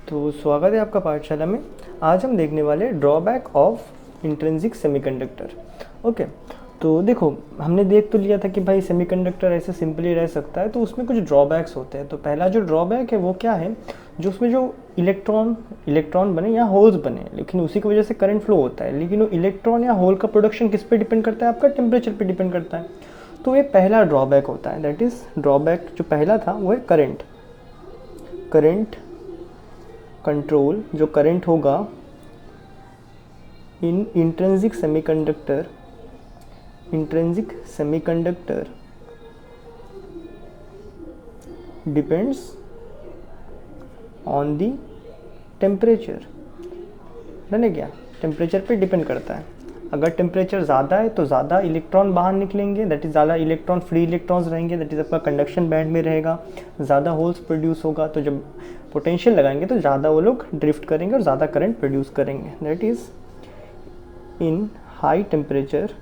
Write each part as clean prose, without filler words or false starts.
तो स्वागत है आपका पाठशाला में। आज हम देखने वाले drawback of intrinsic semiconductor. Okay, तो देखो हमने देख तो लिया था कि भाई सेमीकंडक्टर ऐसे सिंपली रह सकता है, तो उसमें कुछ ड्रॉबैक्स होते हैं। तो पहला जो ड्रॉबैक है वो क्या है, जो उसमें जो इलेक्ट्रॉन बने या होल्स बने, लेकिन उसी की वजह से करंट फ्लो होता है, लेकिन वो इलेक्ट्रॉन या होल का प्रोडक्शन किस पे डिपेंड करता है, आपका टेम्परेचर पे डिपेंड करता है। तो ये पहला ड्रॉबैक होता है, दैट इज़ ड्रॉबैक जो पहला था वो है करंट कंट्रोल। जो करंट होगा in intrinsic semiconductor depends on the temperature. है क्या, टेम्परेचर पे डिपेंड करता है। अगर टेम्परेचर ज़्यादा है तो ज़्यादा इलेक्ट्रॉन बाहर निकलेंगे, दैट इज़ ज़्यादा इलेक्ट्रॉन फ्री इलेक्ट्रॉन्स रहेंगे, दैट इज़ आपका कंडक्शन बैंड में रहेगा, ज़्यादा होल्स प्रोड्यूस होगा। तो जब पोटेंशियल लगाएंगे तो ज़्यादा वो लोग ड्रिफ्ट करेंगे और ज़्यादा करंट प्रोड्यूस करेंगे। That is in high temperature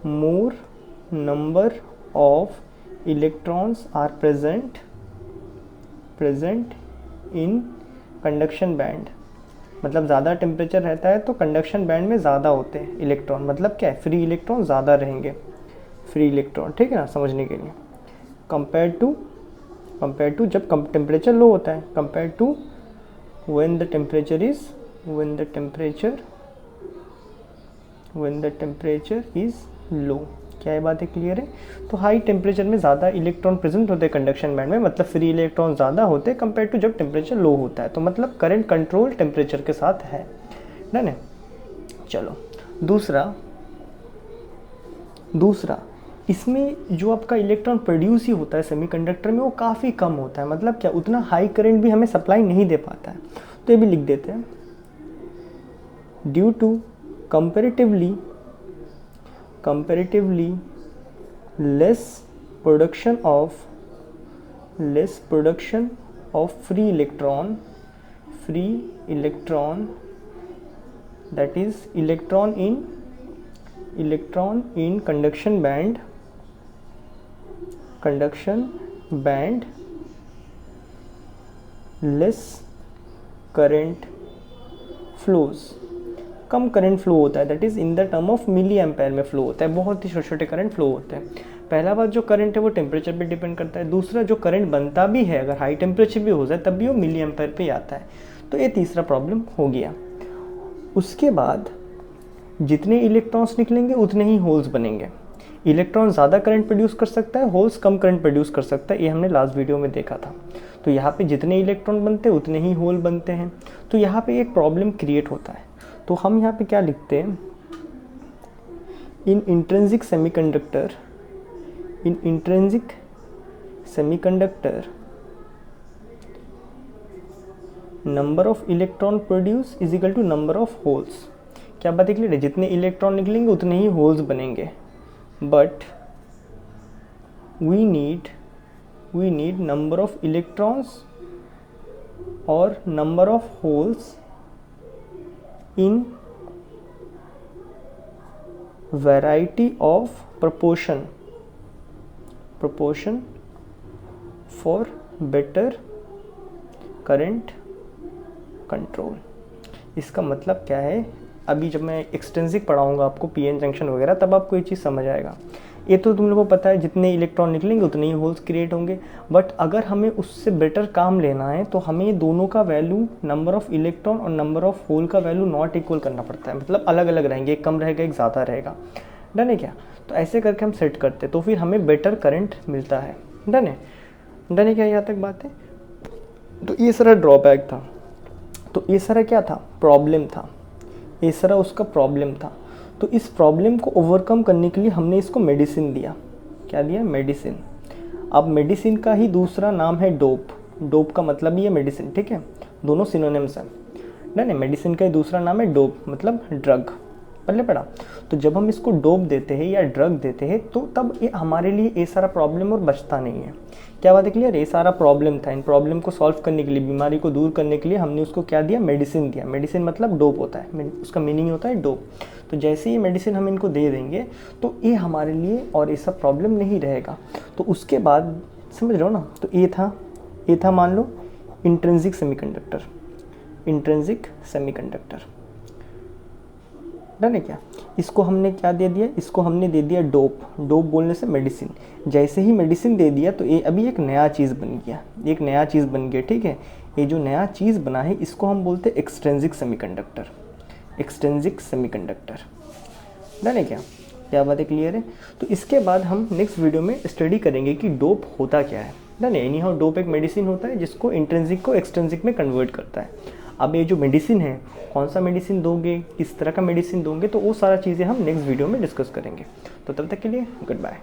more number of electrons are present in conduction band। मतलब ज़्यादा टेम्परेचर रहता है तो कंडक्शन बैंड में ज़्यादा होते हैं इलेक्ट्रॉन। मतलब क्या है, फ्री इलेक्ट्रॉन ज़्यादा रहेंगे, फ्री इलेक्ट्रॉन। ठीक है ना, समझने के लिए। कंपेयर टू जब टेम्परेचर लो होता है, compare to when the temperature is low. क्या ये बात है, क्लियर है? तो हाई टेम्परेचर में ज़्यादा इलेक्ट्रॉन प्रेजेंट होते हैं कंडक्शन बैंड में, मतलब फ्री इलेक्ट्रॉन ज़्यादा होते हैं कंपेयर टू जब टेम्परेचर लो होता है। तो मतलब करंट कंट्रोल टेम्परेचर के साथ है ना। चलो दूसरा इसमें जो आपका इलेक्ट्रॉन प्रोड्यूस ही होता है सेमीकंडक्टर में, वो काफ़ी कम होता है। मतलब क्या, उतना हाई करंट भी हमें सप्लाई नहीं दे पाता है। तो ये भी लिख देते हैं, due to comparatively less production of free electron, that is electron in conduction band, less current flows। कम करंट फ्लो होता है, that is in the term of milli ampere में फ्लो होता है। बहुत ही छोटे छोटे करंट फ्लो होते हैं। पहला बात, जो करंट है वो टेम्परेचर पे डिपेंड करता है। दूसरा, जो करंट बनता भी है अगर हाई टेम्परेचर भी हो जाए तब भी वो मिली एम्पेयर पे आता है। तो ये तीसरा प्रॉब्लम हो गया। उसके बाद जितने इलेक्ट्रॉन्स निकलेंगे उतने ही होल्स बनेंगे। इलेक्ट्रॉन ज़्यादा करंट प्रोड्यूस कर सकता है, होल्स कम करंट प्रोड्यूस कर सकता है। ये हमने लास्ट वीडियो में देखा था। तो यहाँ पे जितने इलेक्ट्रॉन बनते हैं उतने ही होल बनते हैं। तो यहाँ पे एक प्रॉब्लम क्रिएट होता है। तो हम यहाँ पे क्या लिखते हैं, in intrinsic semiconductor number of electron produce is equal to number of holes. क्या बात है, क्लियर है? जितने इलेक्ट्रॉन निकलेंगे उतने ही होल्स बनेंगे, but we need number of electrons और number of holes in variety of proportion for better current control। इसका मतलब क्या है, अभी जब मैं एक्सटेंसिव पढ़ाऊंगा आपको पीएन जंक्शन वगैरह, तब आपको ये चीज़ समझ आएगा। ये तो तुम लोगों को पता है, जितने इलेक्ट्रॉन निकलेंगे उतने ही होल्स क्रिएट होंगे। बट अगर हमें उससे बेटर काम लेना है तो हमें दोनों का वैल्यू, नंबर ऑफ इलेक्ट्रॉन और नंबर ऑफ होल का वैल्यू नॉट इक्वल करना पड़ता है। मतलब अलग अलग रहेंगे, एक कम रहेगा एक ज़्यादा रहेगा। डन है क्या? तो ऐसे करके हम सेट करते हैं, तो फिर हमें बेटर करंट मिलता है। डन है क्या, यहाँ तक बात है? तो ये सारा ड्रॉबैक था। तो ये सारा क्या था, प्रॉब्लम था। ये सारा उसका प्रॉब्लम था। तो इस प्रॉब्लम को ओवरकम करने के लिए हमने इसको मेडिसिन दिया। क्या दिया? मेडिसिन। अब मेडिसिन का ही दूसरा नाम है डोप का मतलब ही है मेडिसिन। ठीक है, दोनों सिनोनिम्स हैं। नहीं, मेडिसिन का ही दूसरा नाम है डोप, मतलब ड्रग। पहले पढ़ा। तो जब हम इसको डोप देते हैं या ड्रग देते हैं तो तब ये हमारे लिए ये सारा प्रॉब्लम और बचता नहीं है। क्या बात है क्लियर? ये सारा प्रॉब्लम था, इन प्रॉब्लम को सॉल्व करने के लिए, बीमारी को दूर करने के लिए हमने उसको क्या दिया? मेडिसिन दिया। मेडिसिन मतलब डोप होता है, उसका मीनिंग होता है डोप। तो जैसे ही मेडिसिन हम इनको दे देंगे तो ये हमारे लिए और ये सब प्रॉब्लम नहीं रहेगा। तो उसके बाद समझ रहे हो ना? तो ये था मान लो intrinsic semiconductor. Intrinsic semiconductor done है क्या? इसको हमने क्या दे दिया? इसको हमने दे दिया डोप। डोप बोलने से मेडिसिन। जैसे ही मेडिसिन दे दिया तो ये अभी एक नया चीज़ बन गया, एक नया चीज़ बन गया, ठीक है। ये जो नया चीज़ बना है इसको हम बोलते हैं extrinsic semiconductor. Extrinsic semiconductor done है क्या? क्या बात है क्लियर है? तो इसके बाद हम नेक्स्ट वीडियो में स्टडी करेंगे कि डोप होता क्या है। डन है? एनी हाउ डोप एक मेडिसिन होता है जिसको इंट्रिंसिक को एक्सट्रिंसिक में कन्वर्ट करता है। अब ये जो मेडिसिन है, कौन सा मेडिसिन दोगे, किस तरह का मेडिसिन दोगे, तो वो सारा चीज़ें हम नेक्स्ट वीडियो में डिस्कस करेंगे। तो तब तक के लिए गुड बाय।